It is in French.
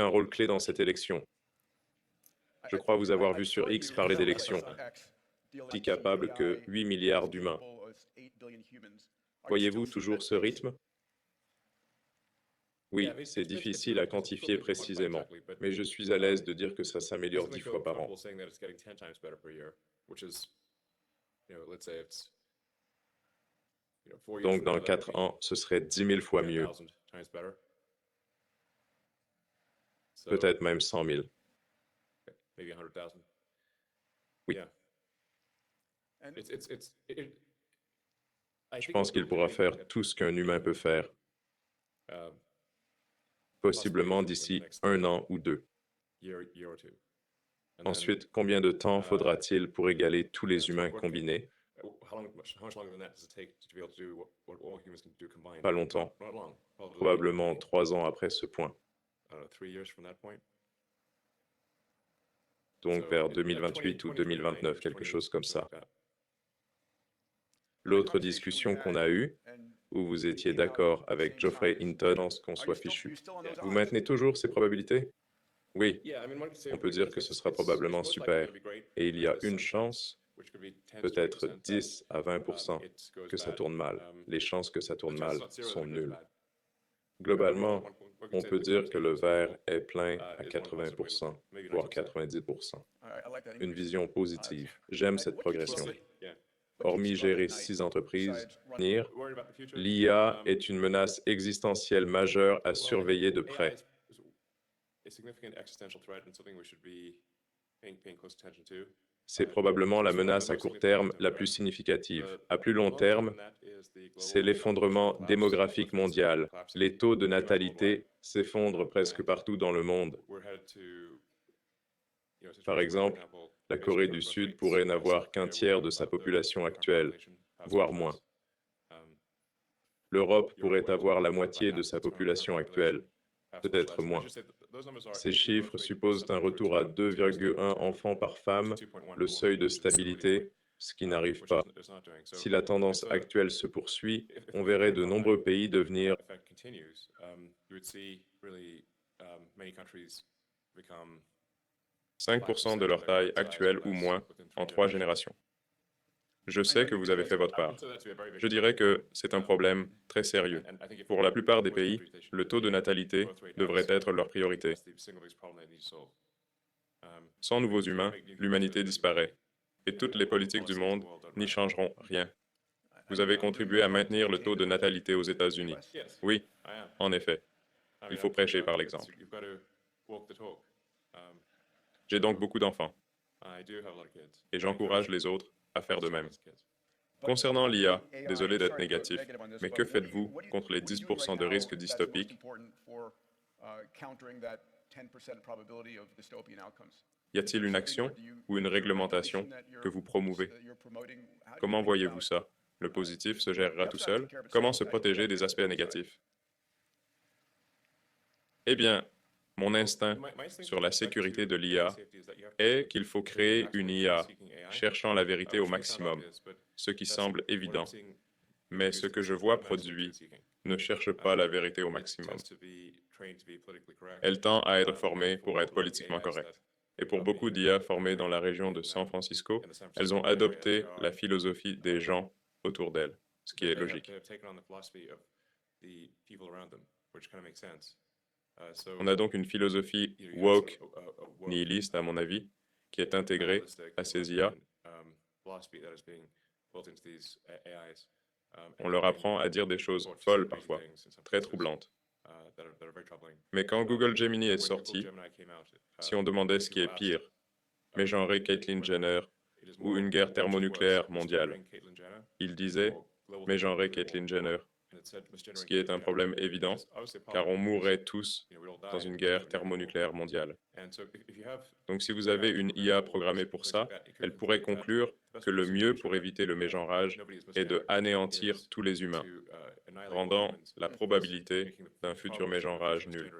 un rôle clé dans cette élection. Je crois vous avoir vu sur X parler d'élections, si capable que 8 milliards d'humains. Voyez-vous toujours ce rythme? Oui, c'est difficile à quantifier précisément, mais je suis à l'aise de dire que ça s'améliore 10 fois par an. Donc dans 4 ans, ce serait 10 000 fois mieux, peut-être même 100 000. Oui. Je pense qu'il pourra faire tout ce qu'un humain peut faire, possiblement d'ici 1 an ou 2. Ensuite, combien de temps faudra-t-il pour égaler tous les humains combinés? Pas longtemps, probablement 3 ans après ce point. Donc vers 2028 ou 2029, quelque chose comme ça. L'autre discussion qu'on a eue, où vous étiez d'accord avec Geoffrey Hinton en ce qu'on soit fichu, vous maintenez toujours ces probabilités? Oui, on peut dire que ce sera probablement super. Et il y a une chance, peut-être 10 à 20%, que ça tourne mal. Les chances que ça tourne mal sont nulles. Globalement, on peut dire que le verre est plein à 80%, voire 90%. Une vision positive. J'aime cette progression. Hormis gérer 6 entreprises, l'IA est une menace existentielle majeure à surveiller de près. C'est probablement la menace à court terme la plus significative. À plus long terme, c'est l'effondrement démographique mondial. Les taux de natalité s'effondrent presque partout dans le monde. Par exemple, la Corée du Sud pourrait n'avoir qu'un tiers de sa population actuelle, voire moins. L'Europe pourrait avoir la moitié de sa population actuelle, peut-être moins. Ces chiffres supposent un retour à 2,1 enfants par femme, le seuil de stabilité, ce qui n'arrive pas. Si la tendance actuelle se poursuit, on verrait de nombreux pays devenir 5% de leur taille actuelle ou moins en 3 générations. Je sais que vous avez fait votre part. Je dirais que c'est un problème très sérieux. Pour la plupart des pays, le taux de natalité devrait être leur priorité. Sans nouveaux humains, l'humanité disparaît. Et toutes les politiques du monde n'y changeront rien. Vous avez contribué à maintenir le taux de natalité aux États-Unis. Oui, en effet. Il faut prêcher par l'exemple. J'ai donc beaucoup d'enfants. Et j'encourage les autres à faire de même. Concernant l'IA, désolé d'être négatif, mais que faites-vous contre les 10% de risques dystopiques? Y a-t-il une action ou une réglementation que vous promouvez? Comment voyez-vous ça? Le positif se gérera tout seul? Comment se protéger des aspects négatifs? Eh bien, mon instinct sur la sécurité de l'IA est qu'il faut créer une IA cherchant la vérité au maximum, ce qui semble évident. Mais ce que je vois produit ne cherche pas la vérité au maximum. Elle tend à être formée pour être politiquement correcte. Et pour beaucoup d'IA formées dans la région de San Francisco, elles ont adopté la philosophie des gens autour d'elles, ce qui est logique. On a donc une philosophie woke, nihiliste à mon avis, qui est intégrée à ces IA. On leur apprend à dire des choses folles parfois, très troublantes. Mais quand Google Gemini est sorti, si on demandait ce qui est pire, mégenrer Caitlyn Jenner ou une guerre thermonucléaire mondiale, il disait mégenrer Caitlyn Jenner, ce qui est un problème évident, car on mourrait tous dans une guerre thermonucléaire mondiale. Donc si vous avez une IA programmée pour ça, elle pourrait conclure que le mieux pour éviter le mégenrage est de anéantir tous les humains, rendant la probabilité d'un futur mégenrage nulle.